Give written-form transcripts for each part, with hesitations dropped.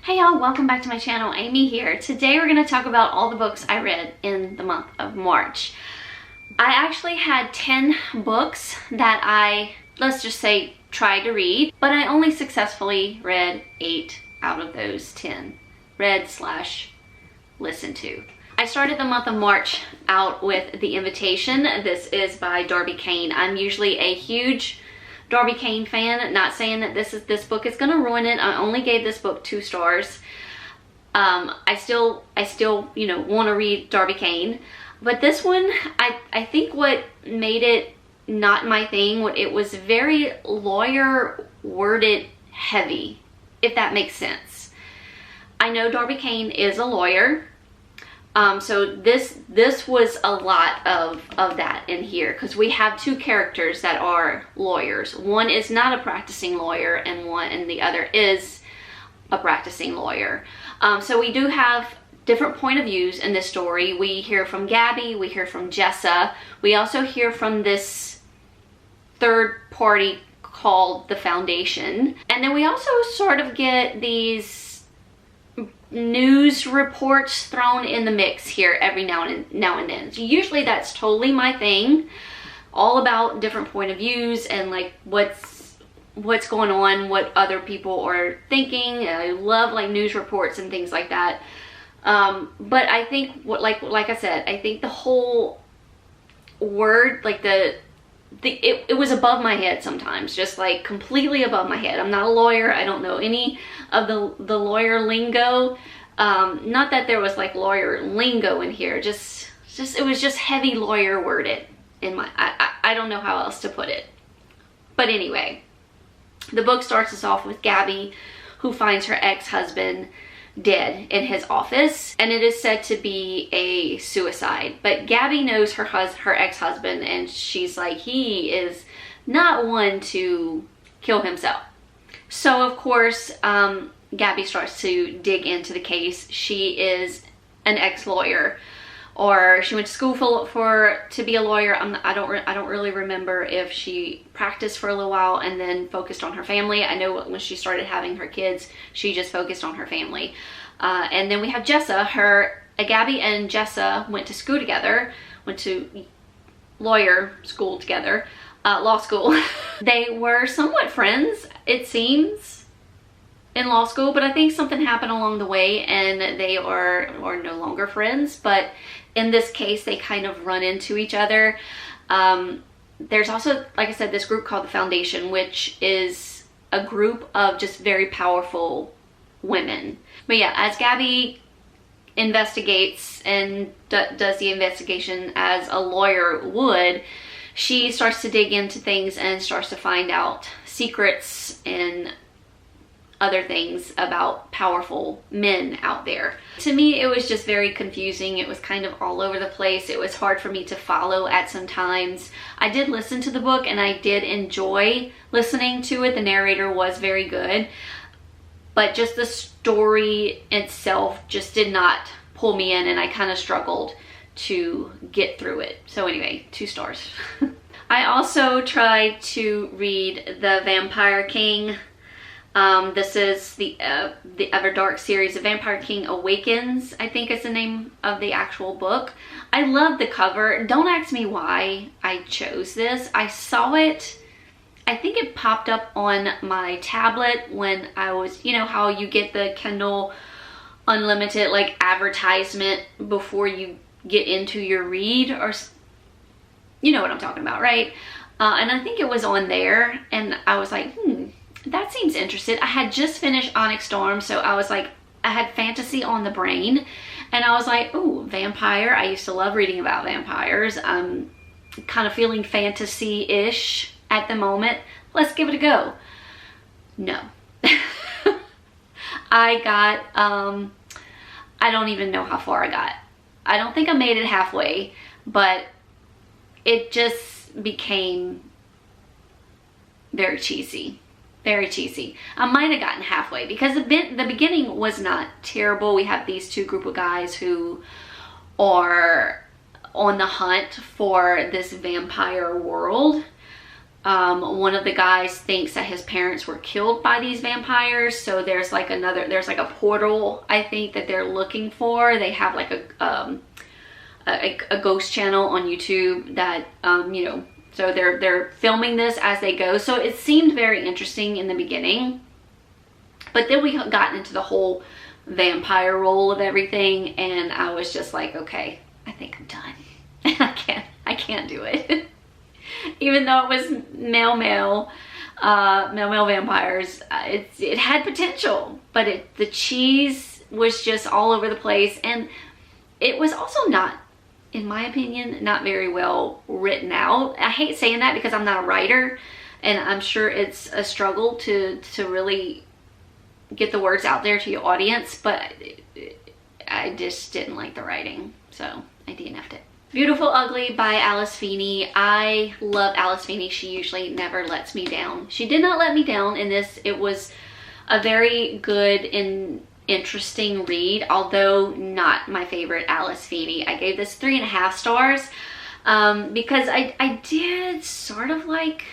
Hey y'all, welcome back to my channel. Aimee here. Today we're going to talk about all the books I read in the month of March. I actually had 10 books that I, let's just say, tried to read, but I only successfully read 8 out of those 10. Read/listened to. I started the month of March out with The Invitation. This is by Darby Kane. I'm usually a huge Darby Kane fan. Not saying that this book is gonna ruin it. I only gave this book 2 stars. I still want to read Darby Kane, but this one, I think what made it not my thing, it was very lawyer worded heavy, if that makes sense. I know Darby Kane is a lawyer. So this was a lot of that in here, because we have 2 characters that are lawyers. One is not a practicing lawyer and the other is a practicing lawyer. So we do have different point of views in this story. We hear from Gabby, we hear from Jessa. We also hear from this third party called the Foundation. And then we also sort of get these news reports thrown in the mix here every now and then. So usually that's totally my thing, all about different point of views and like what's going on, what other people are thinking. I love like news reports and things like that. But I think like I said, I think the whole word, like it was above my head sometimes, just like completely above my head. I'm not a lawyer. I don't know any of the lawyer lingo. Not that there was like lawyer lingo in here, just it was just heavy lawyer worded in my, I don't know how else to put it. But anyway, the book starts us off with Gabby, who finds her ex-husband dead in his office, and it is said to be a suicide. But Gabby knows her ex-husband, and she's like, he is not one to kill himself. So of course, Gabby starts to dig into the case. She is an ex-lawyer, or she went to school to be a lawyer. I don't really remember if she practiced for a little while and then focused on her family. I know when she started having her kids, she just focused on her family. And then we have Jessa. Gabby and Jessa went to school together, went to lawyer school together, law school. They were somewhat friends, it seems, in law school, but I think something happened along the way and they are no longer friends. But in this case, they kind of run into each other. There's also, like I said, this group called the Foundation, which is a group of just very powerful women. But yeah, as Gabby investigates and does the investigation as a lawyer would, she starts to dig into things and starts to find out secrets and other things about powerful men out there. To me, it was just very confusing. It was kind of all over the place. It was hard for me to follow at some times. I did listen to the book and I did enjoy listening to it. The narrator was very good, but just the story itself just did not pull me in, and I kind of struggled to get through it. So anyway, 2 stars. I also tried to read The Vampire King. This is the Everdark series. The Vampire King Awakens, I think is the name of the actual book. I love the cover. Don't ask me why I chose this. I saw it, I think it popped up on my tablet when I was, you know how you get the Kindle Unlimited like advertisement before you get into your read, or you know what I'm talking about, right? And I think it was on there and I was like, that seems interesting. I had just finished Onyx Storm, so I was like, I had fantasy on the brain, and I was like, ooh, vampire. I used to love reading about vampires. I'm kind of feeling fantasy-ish at the moment. Let's give it a go. No. I got, I don't even know how far I got. I don't think I made it halfway, but it just became very cheesy. Very cheesy. I might have gotten halfway because the beginning was not terrible. We have these 2 group of guys who are on the hunt for this vampire world. One of the guys thinks that his parents were killed by these vampires, so there's like a portal, I think, that they're looking for. They have like a ghost channel on YouTube that, you know, so they're filming this as they go. So it seemed very interesting in the beginning, but then we got into the whole vampire role of everything, and I was just like, okay, I think I'm done. I can't do it. Even though it was male vampires, it had potential, but the cheese was just all over the place, and it was also not, in my opinion, not very well written out. I hate saying that because I'm not a writer, and I'm sure it's a struggle to really get the words out there to your audience, but I just didn't like the writing, so I DNF'd it. Beautiful Ugly by Alice Feeney. I love Alice Feeney. She usually never lets me down. She did not let me down in this. It was a very good and interesting read, although not my favorite Alice Feeney. I gave this 3.5 stars because I did sort of like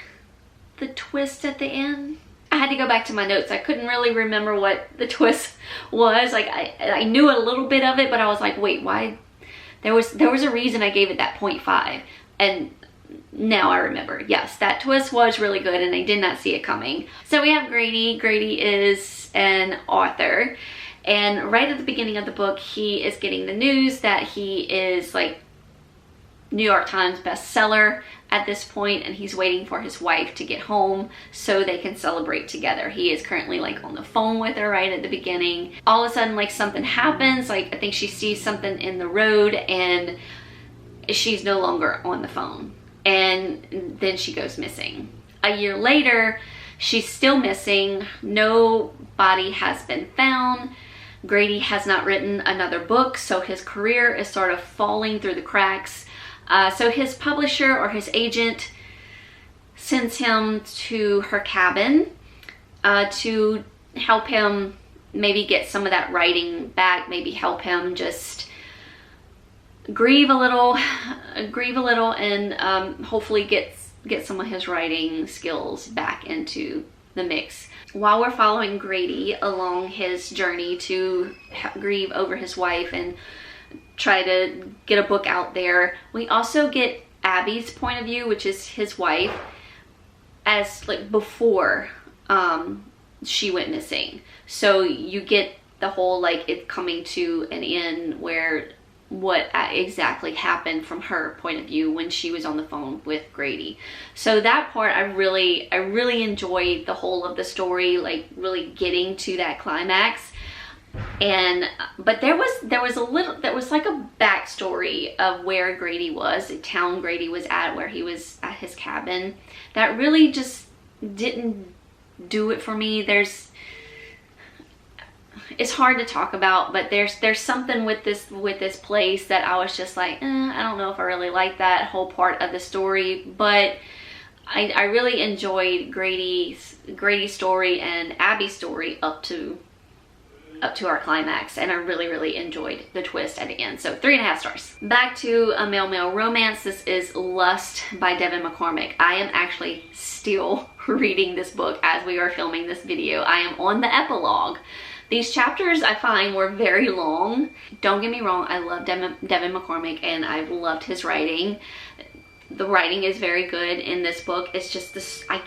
the twist at the end. I had to go back to my notes. I couldn't really remember what the twist was. Like I knew a little bit of it, but I was like, wait, why? There was a reason I gave it that 0.5, and now I remember. Yes, that twist was really good, and I did not see it coming. So we have Grady. Grady is an author, and right at the beginning of the book, he is getting the news that he is like New York Times bestseller at this point, and he's waiting for his wife to get home so they can celebrate together. He is currently like on the phone with her right at the beginning. All of a sudden, like, something happens. Like, I think she sees something in the road, and she's no longer on the phone, and then she goes missing. A year later, she's still missing. No body has been found. Grady has not written another book, so his career is sort of falling through the cracks. So his publisher or his agent sends him to her cabin to help him maybe get some of that writing back, maybe help him just grieve a little, and hopefully get some of his writing skills back into the mix. While we're following Grady along his journey to grieve over his wife and try to get a book out there, we also get Abby's point of view, which is his wife, as like before she went missing. So you get the whole like it coming to an end, where what exactly happened from her point of view when she was on the phone with Grady. So that part I really enjoyed the whole of the story, like really getting to that climax. And but there was like a backstory of where Grady was, the town Grady was at, where he was at his cabin, that really just didn't do it for me. It's hard to talk about, but there's something with this place that I was just like, I don't know if I really like that whole part of the story. But I really enjoyed Grady's story and Abby's story up to our climax, and I really enjoyed the twist at the end. So 3.5 stars. Back to a male romance. This is Lust by Devin McCormick. I am actually still reading this book as we are filming this video. I am on the epilogue. These chapters I find were very long. Don't get me wrong, I love Devin McCormick, and I've loved his writing. The writing is very good in this book. It's just this, I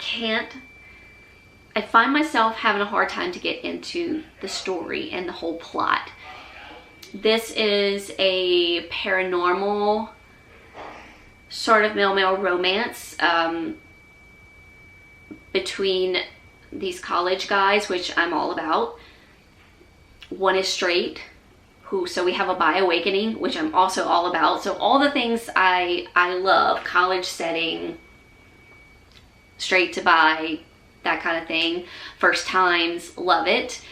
find myself having a hard time to get into the story and the whole plot. This is a paranormal sort of male romance between these college guys, which I'm all about. One is straight, so we have a bi awakening, which I'm also all about. So all the things I love, college setting, straight to bi, that kind of thing, first times, love it.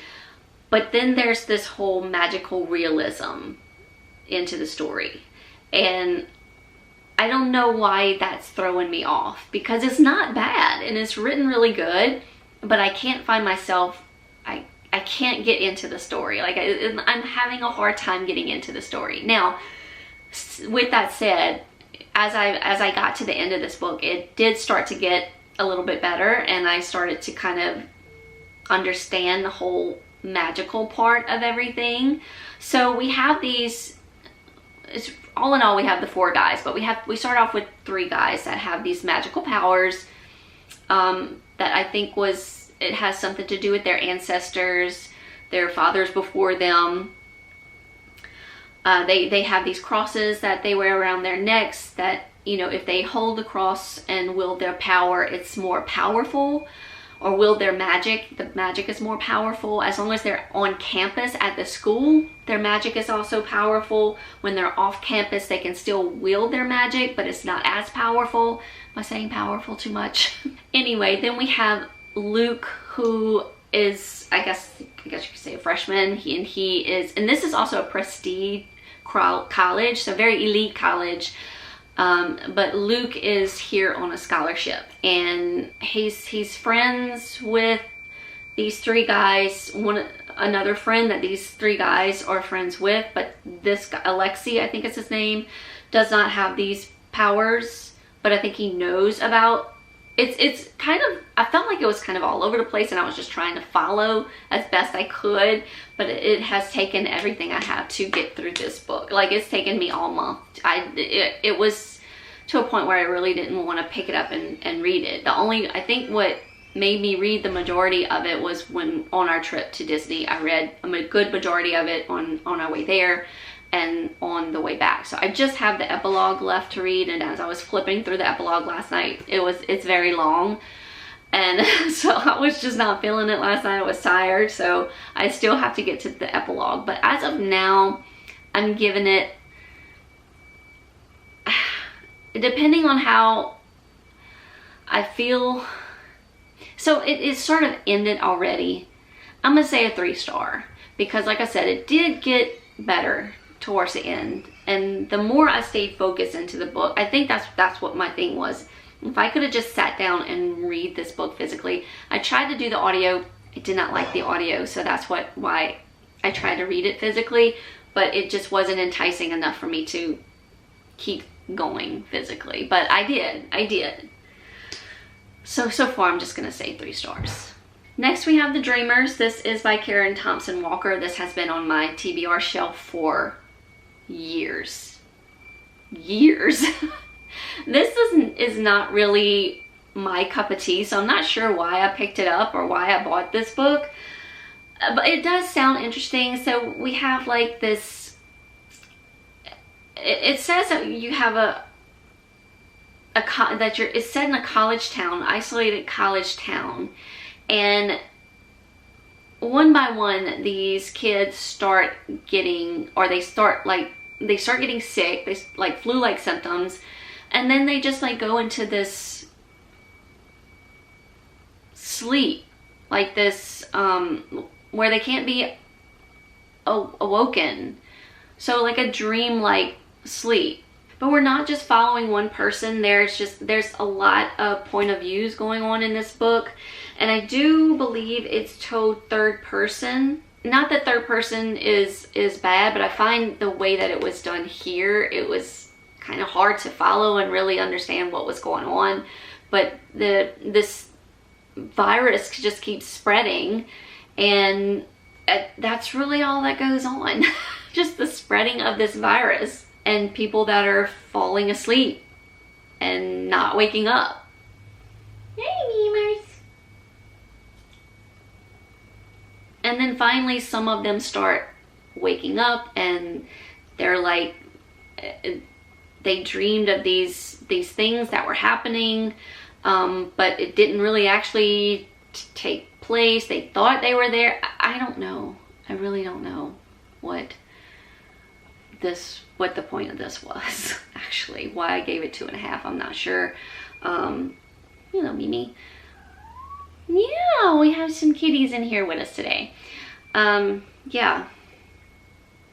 But then there's this whole magical realism into the story, and I don't know why that's throwing me off, because it's not bad and it's written really good, but I can't find myself, I can't get into the story. Like I'm having a hard time getting into the story. Now, with that said, as I got to the end of this book, it did start to get a little bit better, and I started to kind of understand the whole magical part of everything. So we have these, it's all in all, we have the 4 guys, but we start off with 3 guys that have these magical powers, that I think it has something to do with their ancestors, their fathers before them. They have these crosses that they wear around their necks that, you know, if they hold the cross and wield their power, it's more powerful. Or wield their magic, the magic is more powerful. As long as they're on campus at the school, their magic is also powerful. When they're off campus, they can still wield their magic, but it's not as powerful. Am I saying powerful too much? Anyway, then we have Luke, who is, I guess you could say a freshman. And this is also a prestige college, so very elite college. But Luke is here on a scholarship, and he's friends with these 3 guys, another friend that these 3 guys are friends with, but this guy, Alexi, I think is his name, does not have these powers, but I think he knows about. It's kind of, I felt like it was kind of all over the place, and I was just trying to follow as best I could, but it has taken everything I have to get through this book. Like, it's taken me all month. It was to a point where I really didn't want to pick it up and read it. I think what made me read the majority of it was when on our trip to Disney. I read a good majority of it on our way there and on the way back. So I just have the epilogue left to read, and as I was flipping through the epilogue last night, it's very long, and so I was just not feeling it last night. I was tired, so I still have to get to the epilogue. But as of now, I'm giving it, depending on how I feel, so it sort of ended already. I'm gonna say a 3-star, because like I said, it did get better towards the end, and the more I stayed focused into the book, I think that's what my thing was. If I could have just sat down and read this book physically. I tried to do the audio. I did not like the audio, so that's why I tried to read it physically, but it just wasn't enticing enough for me to keep going physically. But I did. So far I'm just gonna say 3 stars. Next we have The Dreamers. This is by Karen Thompson Walker. This has been on my TBR shelf for years. This is not really my cup of tea, so I'm not sure why I picked it up or why I bought this book, but it does sound interesting. So we have like this, it says that you have it's set in a college town, isolated college town, and one by one these kids start getting sick. They like flu-like symptoms, and then they just like go into this sleep, like this where they can't be awoken, so like a dream-like sleep. But we're not just following one person. There's a lot of point of views going on in this book, and I do believe it's told third person. Not that third person is bad, but I find the way that it was done here, it was kind of hard to follow and really understand what was going on. But this virus just keeps spreading, and that's really all that goes on. Just the spreading of this virus, and people that are falling asleep and not waking up. Hey, memers. And then finally some of them start waking up, and they're like, they dreamed of these things that were happening, but it didn't really actually take place. They thought they were there. I don't know. I really don't know what the point of this was, actually. Why I gave it 2.5, I'm not sure. You know, Mimi. Yeah, we have some kitties in here with us today. Yeah,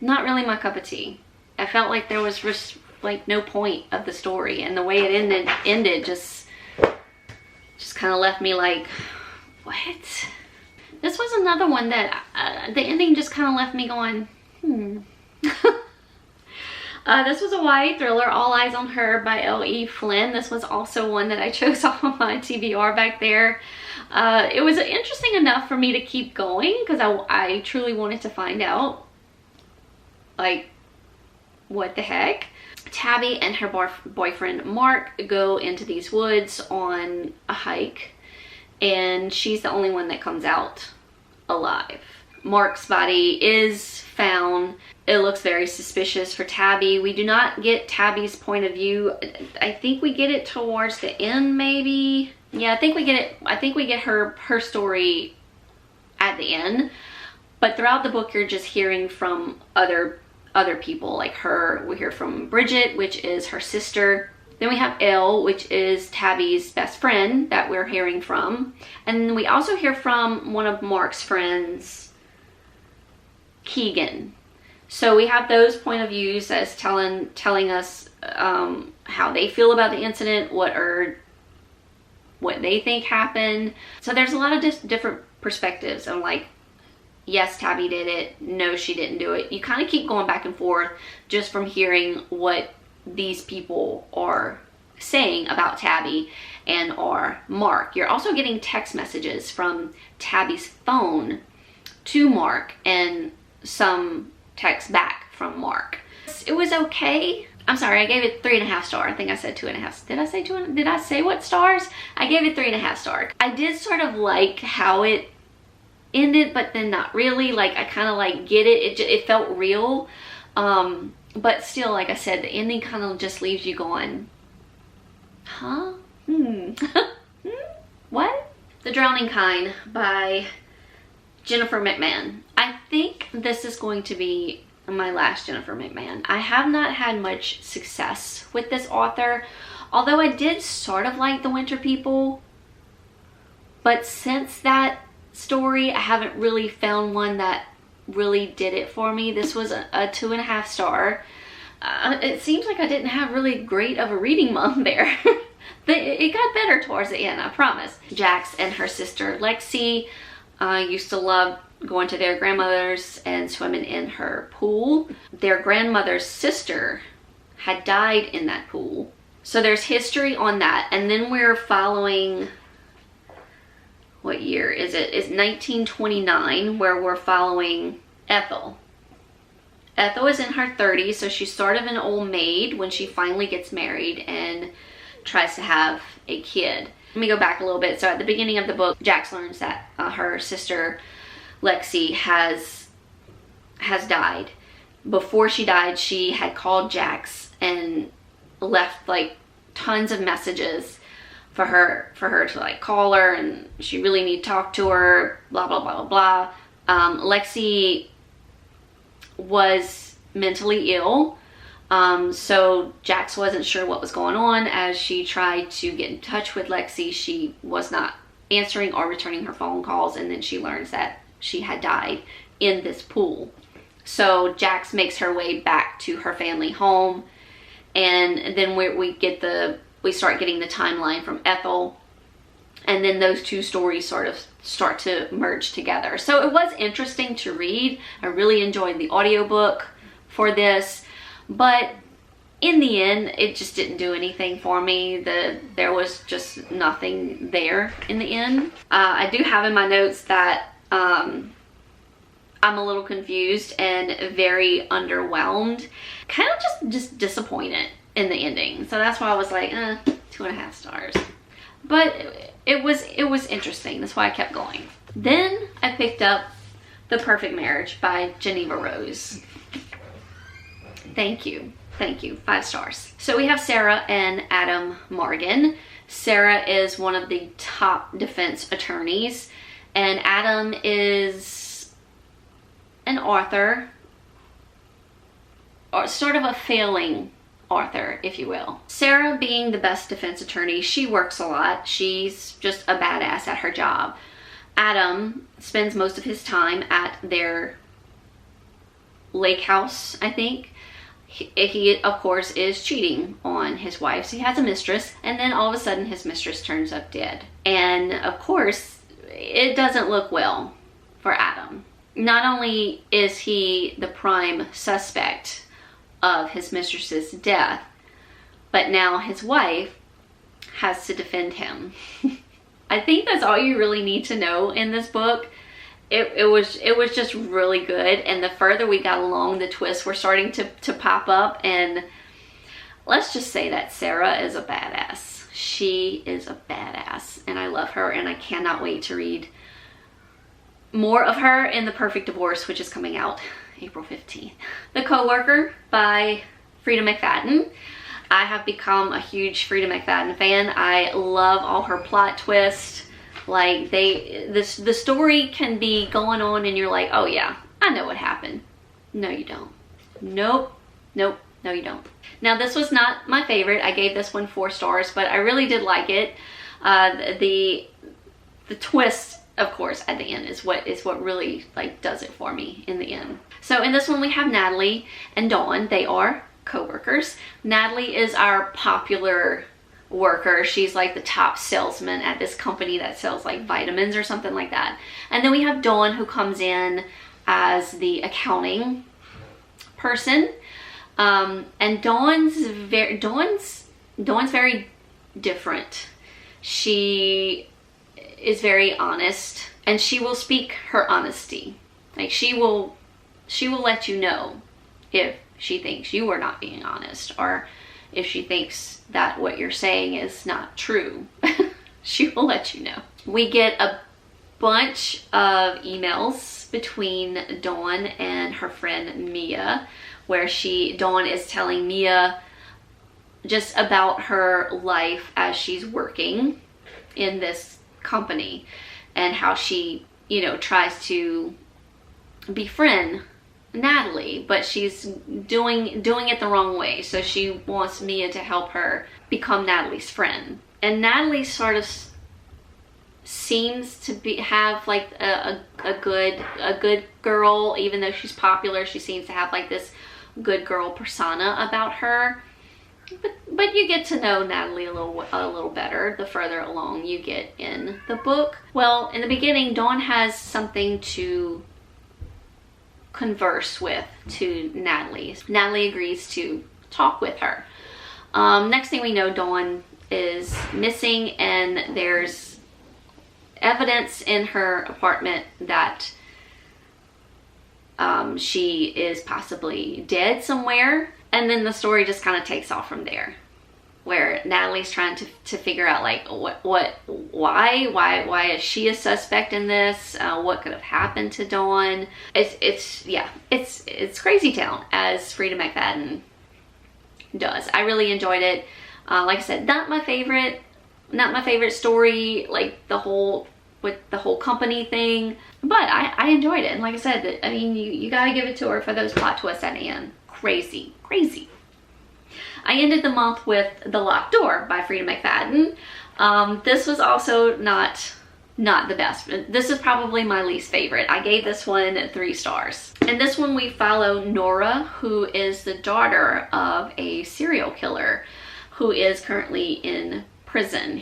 not really my cup of tea. I felt like there was just like no point of the story, and the way it ended just kind of left me like, what? This was another one that the ending just kind of left me going, This was a YA thriller, All Eyes on Her by L.E. Flynn. This was also one that I chose off of my TBR back there. It was interesting enough for me to keep going because I truly wanted to find out, like, what the heck. Tabby and her boyfriend Mark go into these woods on a hike, and she's the only one that comes out alive. Mark's body is found. It looks very suspicious for Tabby. We do not get Tabby's point of view. I think we get it towards the end, maybe. Yeah, I think we get it. I think we get her story at the end. But throughout the book, you're just hearing from other people, like her. We hear from Bridget, which is her sister. Then we have Elle, which is Tabby's best friend that we're hearing from. And then we also hear from one of Mark's friends, Keegan. So we have those point of views as telling us how they feel about the incident, what they think happened. So there's a lot of different perspectives on, like, yes, Tabby did it, no, she didn't do it. You kind of keep going back and forth just from hearing what these people are saying about Tabby and or Mark. You're also getting text messages from Tabby's phone to Mark and some text back from Mark. It was okay. I'm sorry, I gave it 3.5 stars. I think I said 2.5. Did I say 2? Did I say what stars? I gave it 3.5 stars. I did sort of like how it ended, but then not really. Like, I kind of like get it. It felt real. But still, like I said, the ending kind of just leaves you going, huh? What? The Drowning Kind by Jennifer McMahon. I think this is going to be my last Jennifer McMahon. I have not had much success with this author, although I did sort of like The Winter People. But since that story, I haven't really found one that really did it for me. This was a 2.5 star. It seems like I didn't have really great of a reading month there. It got better towards the end, I promise. Jax and her sister Lexi used to love going to their grandmother's and swimming in her pool. Their grandmother's sister had died in that pool. So there's history on that. And then we're following, what year is it? It's 1929, where we're following Ethel. Ethel is in her 30s, so she's sort of an old maid when she finally gets married and tries to have a kid. Let me go back a little bit. So at the beginning of the book, Jax learns that her sister Lexi has died. Before she died, she had called Jax and left like tons of messages for her to like call her, and she really need to talk to her, blah blah blah blah blah. Lexi was mentally ill, so Jax wasn't sure what was going on. As she tried to get in touch with Lexi, she was not answering or returning her phone calls, and then she learns that she had died in this pool. So Jax makes her way back to her family home, and then we start getting the timeline from Ethel, and then those two stories sort of start to merge together. So it was interesting to read. I really enjoyed the audiobook for this, but in the end, it just didn't do anything for me. There was just nothing there in the end. I do have in my notes that I'm a little confused and very underwhelmed, kind of just disappointed in the ending. So that's why I was like, 2.5 stars. But it was interesting. That's why I kept going. Then I picked up The Perfect Marriage by Geneva Rose. Thank you. 5 stars. So we have Sarah and Adam Morgan. Sarah is one of the top defense attorneys, and Adam is an author, or sort of a failing author, if you will. Sarah, being the best defense attorney, she works a lot. She's just a badass at her job. Adam spends most of his time at their lake house, I think. He of course is cheating on his wife. So he has a mistress, and then all of a sudden his mistress turns up dead. And of course it doesn't look well for Adam. Not only is he the prime suspect of his mistress's death, but now his wife has to defend him. I think that's all you really need to know in this book. It was just really good, and the further we got along, the twists were starting to pop up, and let's just say that Sarah is a badass. She is a badass, and I love her, and I cannot wait to read more of her in The Perfect Divorce, which is coming out April 15th. The Coworker by Freida McFadden. I have become a huge Freida McFadden fan. I love all her plot twists. Like, the story can be going on and you're like, oh yeah, I know what happened. No, you don't. Nope. No, you don't. Now, this was not my favorite. I gave this one 4 stars, but I really did like it. The twist, of course, at the end is what really like does it for me in the end. So in this one we have Natalie and Dawn. They are co-workers. Natalie is our popular worker. She's like the top salesman at this company that sells like vitamins or something like that. And then we have Dawn, who comes in as the accounting person. And Dawn's very different. She is very honest, and she will speak her honesty. Like, she will let you know if she thinks you are not being honest, or if she thinks that what you're saying is not true. She will let you know. We get a bunch of emails between Dawn and her friend Mia, where Dawn is telling Mia just about her life as she's working in this company, and how she, you know, tries to befriend Natalie, but she's doing it the wrong way. So she wants Mia to help her become Natalie's friend. And Natalie sort of seems to have like a good girl, even though she's popular. She seems to have like this good girl persona about her. But you get to know Natalie a little better the further along you get in the book. Well, in the beginning, Dawn has something to converse with to Natalie. Natalie agrees to talk with her. Next thing we know, Dawn is missing, and there's evidence in her apartment that she is possibly dead somewhere. And then the story just kind of takes off from there, where Natalie's trying to figure out like why is she a suspect in this? What could have happened to Dawn? It's crazy town, as Freida McFadden does. I really enjoyed it. Like I said, not my favorite story, like the whole company thing, but I enjoyed it. And like I said, I mean, you gotta give it to her for those plot twists at the end. Crazy. I ended the month with The Locked Door by Freida McFadden. This was also not the best. This is probably my least favorite. I gave this one 3 stars. In this one we follow Nora, who is the daughter of a serial killer who is currently in prison.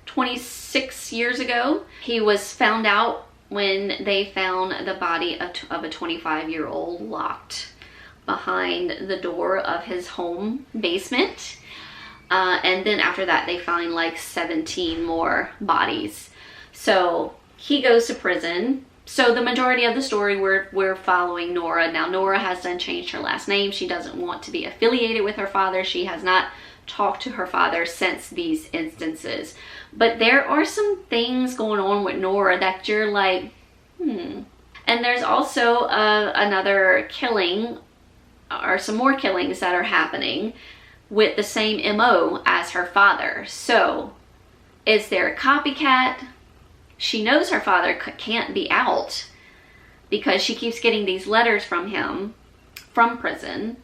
26 years ago, he was found out when they found the body of a 25-year-old locked behind the door of his home basement. And then after that, they find like 17 more bodies. So he goes to prison. So the majority of the story, we're following Nora. Now, Nora has done changed her last name. She doesn't want to be affiliated with her father. She has not talked to her father since these instances. But there are some things going on with Nora that you're like, And there's also another killing, or some more killings that are happening with the same MO as her father. So is there a copycat? She knows her father can't be out because she keeps getting these letters from him from prison,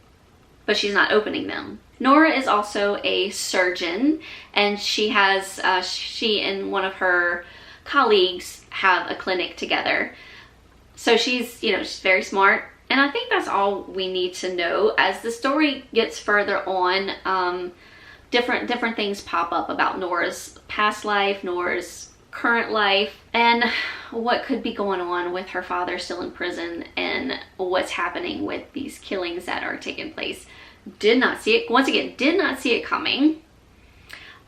but she's not opening them. Nora is also a surgeon, and she and one of her colleagues have a clinic together. So she's very smart. And I think that's all we need to know. As the story gets further on, different things pop up about Nora's past life, Nora's current life and what could be going on with her father still in prison and what's happening with these killings that are taking place. Did not see it, once again, did not see it coming.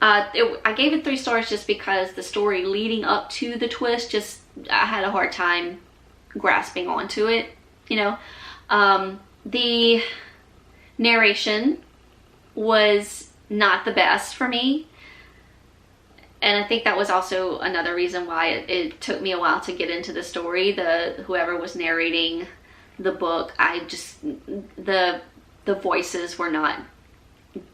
I gave it 3 stars just because the story leading up to the twist, just I had a hard time grasping onto it, you know. The narration was not the best for me, and I think that was also another reason why it took me a while to get into the story. Whoever was narrating the book, the voices were not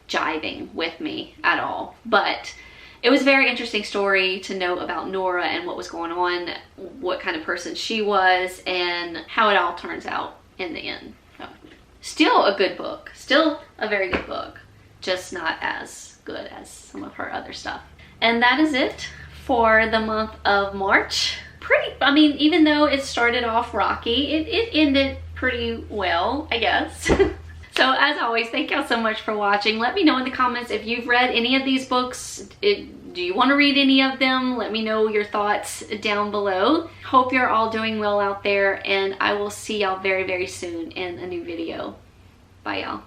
jiving with me at all. But it was a very interesting story to know about Nora and what was going on, what kind of person she was, and how it all turns out in the end. So, still a good book, still a very good book, just not as good as some of her other stuff. And that is it for the month of March. I mean, even though it started off rocky, it ended pretty well, I guess. So as always, thank y'all so much for watching. Let me know in the comments if you've read any of these books. Do you want to read any of them? Let me know your thoughts down below. Hope you're all doing well out there, and I will see y'all very, very soon in a new video. Bye, y'all.